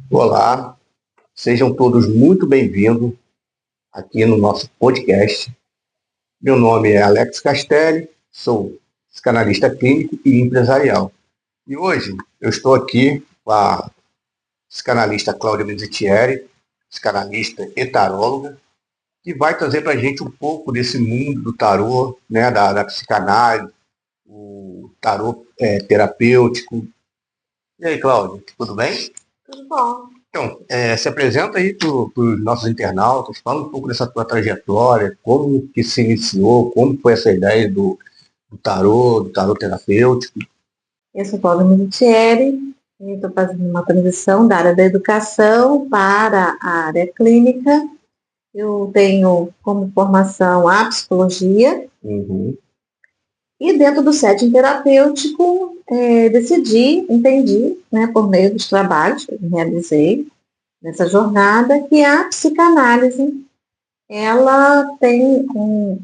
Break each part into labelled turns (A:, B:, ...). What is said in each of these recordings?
A: Olá, sejam todos muito bem-vindos aqui no nosso podcast. Meu nome é Alex Castelli, sou psicanalista clínico e empresarial. E hoje eu estou aqui com a psicanalista Cláudia Mizitieri, psicanalista e taróloga, que vai trazer para a gente um pouco desse mundo do tarô, né, da psicanálise, o tarô terapêutico. E aí, Cláudia, tudo bem?
B: Tudo bom.
A: Então, se apresenta aí para os nossos internautas, fala um pouco dessa tua trajetória, como que se iniciou, como foi essa ideia do tarô terapêutico.
B: Eu sou Cláudia Mizitieri e estou fazendo uma transição da área da educação para a área clínica. Eu tenho como formação a psicologia e dentro do setting terapêutico entendi, né, por meio dos trabalhos que eu realizei nessa jornada, que a psicanálise ela tem um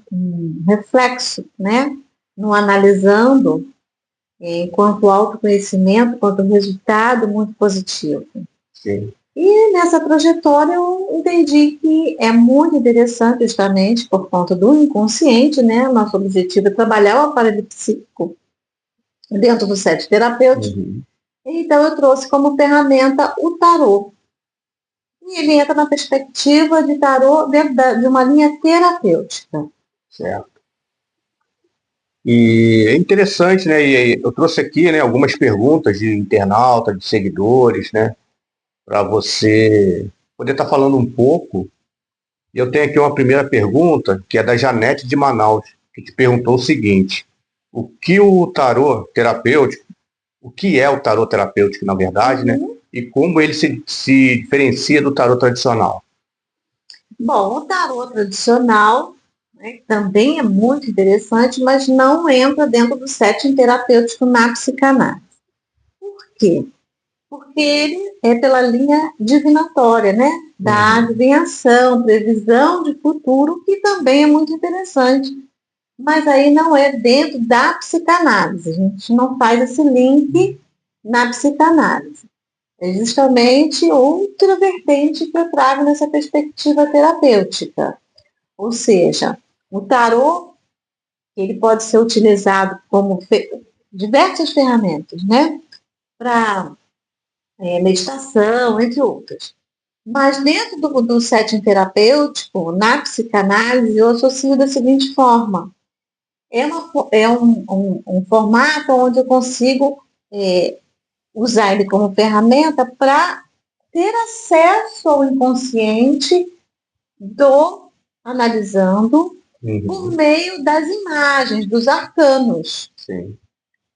B: reflexo, né, no analisando enquanto autoconhecimento, quanto resultado muito positivo.
A: Sim.
B: E nessa trajetória eu entendi que é muito interessante, justamente por conta do inconsciente, né? Nosso objetivo é trabalhar o aparelho psíquico dentro do set terapêutico. Então eu trouxe como ferramenta o tarô. E ele entra na perspectiva de tarô dentro de uma linha terapêutica.
A: Certo. E é interessante, né? E eu trouxe aqui, né, algumas perguntas de internauta, de seguidores, né, para você poder estar falando um pouco. E eu tenho aqui uma primeira pergunta, que é da Janete de Manaus, que te perguntou o seguinte: o que é o tarô terapêutico, na verdade, né? E como ele se diferencia do tarô tradicional?
B: Bom, o tarô tradicional, né, também é muito interessante, mas não entra dentro do setting terapêutico na psicanálise. Por quê? Porque ele é pela linha divinatória, né? Da adivinhação, previsão de futuro, que também é muito interessante. Mas aí não é dentro da psicanálise. A gente não faz esse link na psicanálise. É justamente outra vertente que eu trago nessa perspectiva terapêutica. Ou seja, o tarô, ele pode ser utilizado como diversas ferramentas, né? Para meditação, entre outras. Mas dentro do setting terapêutico, na psicanálise, eu associo da seguinte forma. É um formato onde eu consigo usar ele como ferramenta para ter acesso ao inconsciente do analisando por meio das imagens, dos arcanos.
A: Sim.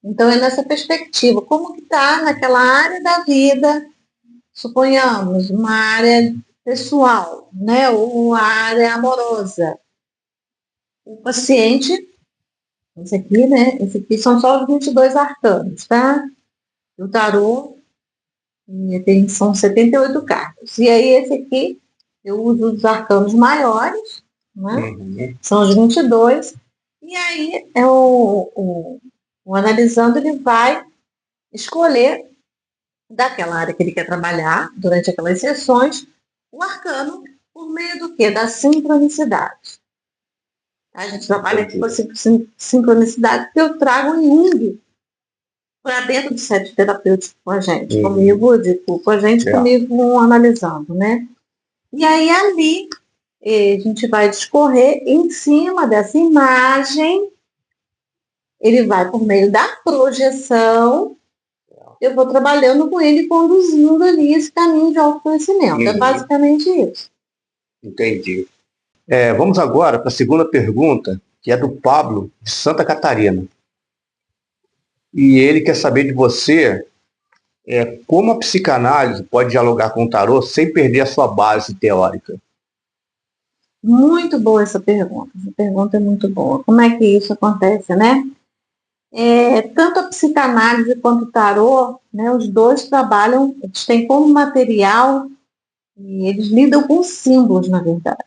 B: Então, é nessa perspectiva, como que está naquela área da vida, suponhamos, uma área pessoal, né, ou uma área amorosa. O paciente, esse aqui são só os 22 arcanos, tá? O tarô são 78 cartas. E aí, esse aqui, eu uso os arcanos maiores, né? São os 22. E aí, o analisando, ele vai escolher daquela área que ele quer trabalhar durante aquelas sessões, o arcano por meio do quê? Da sincronicidade. A gente trabalha aqui com a sincronicidade que eu trago em Jung para dentro do set terapêutico com a gente, comigo analisando, né? E aí ali a gente vai discorrer em cima dessa imagem, ele vai por meio da projeção, eu vou trabalhando com ele, conduzindo ali esse caminho de autoconhecimento. É basicamente isso.
A: Entendi. Vamos agora para a segunda pergunta, que é do Pablo, de Santa Catarina. E ele quer saber de você como a psicanálise pode dialogar com o tarô sem perder a sua base teórica.
B: Muito boa essa pergunta. Essa pergunta é muito boa. Como é que isso acontece, né? Tanto a psicanálise quanto o tarô, né, os dois trabalham, eles têm como material, e eles lidam com símbolos, na verdade.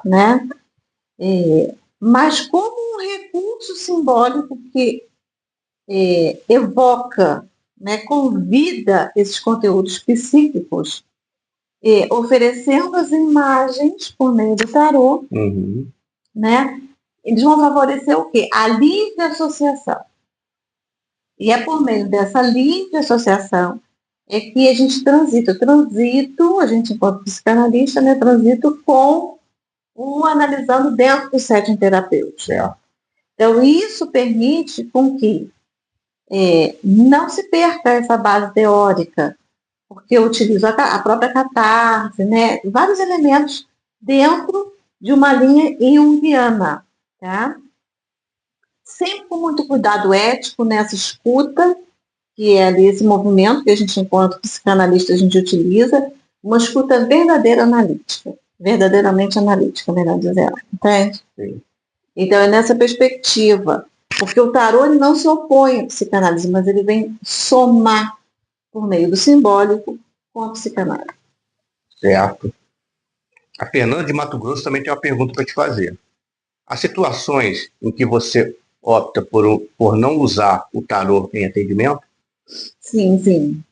B: Né? Mas como um recurso simbólico que evoca, né, convida esses conteúdos psíquicos oferecendo as imagens por meio do tarô, né? Eles vão favorecer o quê? A livre associação. E é por meio dessa livre associação é que a gente transita. A gente, enquanto psicanalista, né, transito com o analisando dentro do setting terapêutico. Então, isso permite com que não se perca essa base teórica, porque eu utilizo a própria catarse, né, vários elementos dentro de uma linha junguiana, tá? Sempre com muito cuidado ético nessa escuta, que é ali esse movimento que a gente, enquanto psicanalista, a gente utiliza, uma escuta verdadeiramente analítica, melhor dizendo, entende?
A: Sim.
B: Então, é nessa perspectiva, porque o tarô ele não se opõe à psicanálise, mas ele vem somar por meio do simbólico com a psicanálise.
A: Certo. A Fernanda de Mato Grosso também tem uma pergunta para te fazer. Há situações em que você opta por não usar o tarô em atendimento?
B: Sim, sim.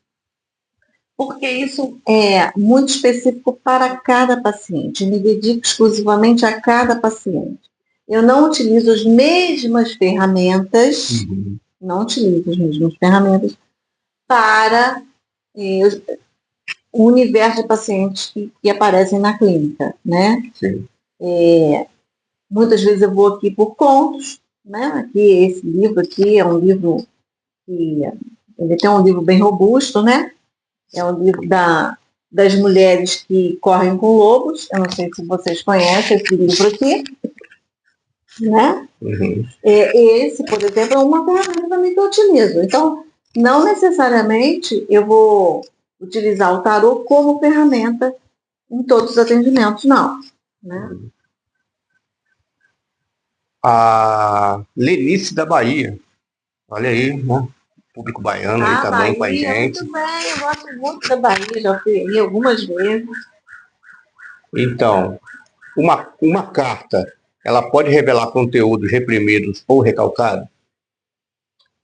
B: Porque isso é muito específico para cada paciente. Me dedico exclusivamente a cada paciente. Eu não utilizo as mesmas ferramentas, para o universo de pacientes que aparecem na clínica, né?
A: Sim.
B: Muitas vezes eu vou aqui por contos, né? Aqui, esse livro aqui é um livro que ele tem um livro bem robusto, né? É um livro das mulheres que correm com lobos. Eu não sei se vocês conhecem esse livro aqui, né? Esse, por exemplo, é uma ferramenta também que eu utilizo. Então, não necessariamente eu vou utilizar o tarô como ferramenta em todos os atendimentos, não. Né?
A: A Lenice da Bahia. Olha aí, né? Público baiano aí também com a gente.
B: Muito bem, eu gosto muito da Bahia, já fui aí algumas vezes.
A: Então, uma carta, ela pode revelar conteúdos reprimidos ou recalcados?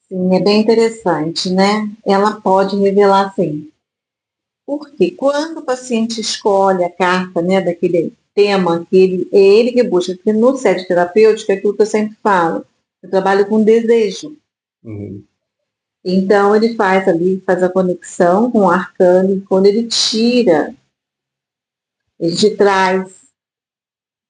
B: Sim, é bem interessante, né? Ela pode revelar, sim. Porque quando o paciente escolhe a carta, né, daquele tema que é ele que busca, porque no set terapêutico é aquilo que eu sempre falo, eu trabalho com desejo. Então ele faz a conexão com o arcano, e quando ele tira, ele te traz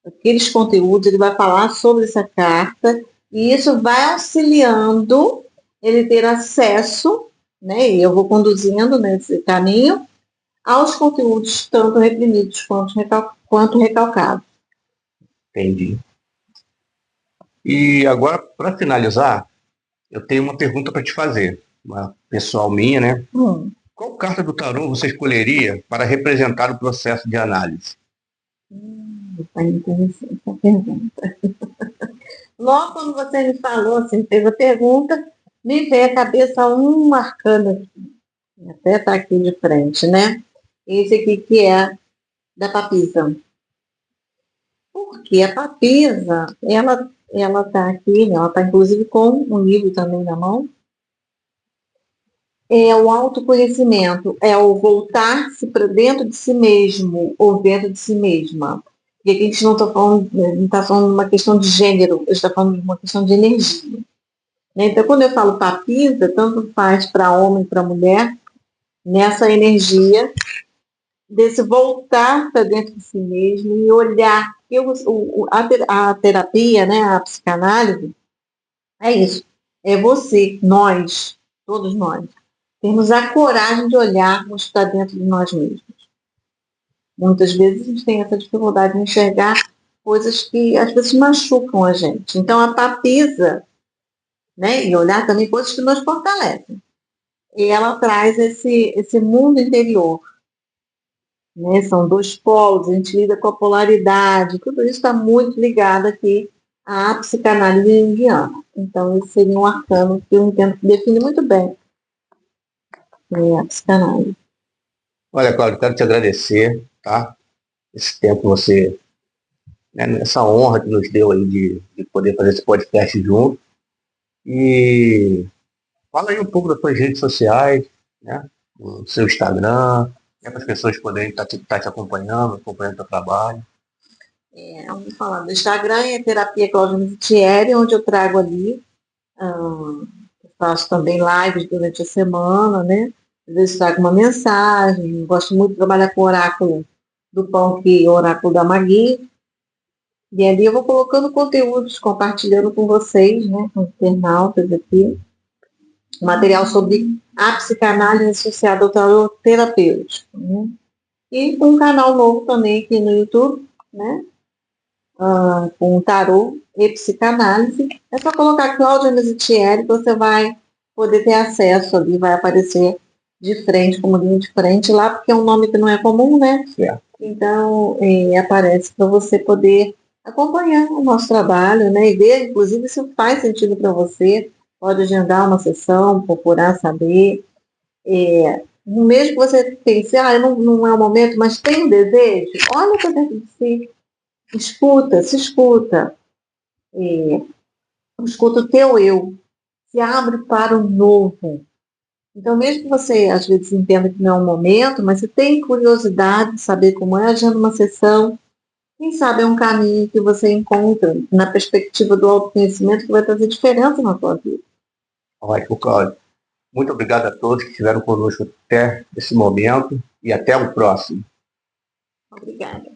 B: aqueles conteúdos, ele vai falar sobre essa carta, e isso vai auxiliando ele ter acesso, né, e eu vou conduzindo nesse caminho, aos conteúdos tanto reprimidos quanto recalcados.
A: Entendi. E agora, para finalizar, eu tenho uma pergunta para te fazer, uma pessoal minha, né? Qual carta do tarô você escolheria para representar o processo de análise?
B: Foi interessante essa pergunta. Logo quando você me falou, assim, fez a pergunta, me veio à cabeça um arcano aqui. Até está aqui de frente, né? Esse aqui que é da papisa. Porque a papisa, ela está aqui, né? Ela está inclusive com um livro também na mão. É o autoconhecimento, é o voltar-se para dentro de si mesmo ou dentro de si mesma. Porque aqui a gente não está falando, de uma questão de gênero, a gente está falando de uma questão de energia. Então, quando eu falo papisa, tanto faz para homem e para mulher, nessa energia desse voltar para dentro de si mesmo e olhar. A terapia, né, a psicanálise, é isso. É você, nós, todos nós, temos a coragem de olharmos para dentro de nós mesmos. Muitas vezes a gente tem essa dificuldade de enxergar coisas que às vezes machucam a gente. Então, a papisa, né, e olhar também coisas que nos fortalecem. E ela traz esse mundo interior. Né? São dois polos, a gente lida com a polaridade, tudo isso está muito ligado aqui à psicanálise junguiana. Então, esse seria um arcano que eu entendo que define muito bem a psicanálise.
A: Olha, Cláudio, quero te agradecer, tá? Esse tempo você, né, essa honra que nos deu aí de poder fazer esse podcast junto. E fala aí um pouco das suas redes sociais, né? O seu Instagram. É para as pessoas poderem estar te acompanhando o teu trabalho.
B: Vamos falar do Instagram, é Terapia Cláudia Mizitieri, onde eu trago ali, eu faço também lives durante a semana, né? Às vezes trago uma mensagem, gosto muito de trabalhar com o oráculo do pão, que é o oráculo da Magui, e ali eu vou colocando conteúdos, compartilhando com vocês, né, com os internautas aqui, material sobre a psicanálise associada ao tarô terapêutico, né? E um canal novo também aqui no YouTube, né? Com tarô e psicanálise. É só colocar Cláudia Mizitieri que você vai poder ter acesso ali, vai aparecer de frente, como linha de frente lá, porque é um nome que não é comum, né? Então, aparece para você poder acompanhar o nosso trabalho, né? E ver, inclusive, se faz sentido para você. Pode agendar uma sessão, procurar saber. Mesmo que você pense, não é o momento, mas tem um desejo, olha para dentro de si. Escuta, se escuta. Escuta o teu eu. Se abre para o novo. Então, mesmo que você, às vezes, entenda que não é um momento, mas você tem curiosidade de saber como é, agenda uma sessão. Quem sabe é um caminho que você encontra na perspectiva do autoconhecimento que vai trazer diferença na tua vida.
A: Ótimo, Cláudio. Muito obrigado a todos que estiveram conosco até esse momento e até o próximo.
B: Obrigada.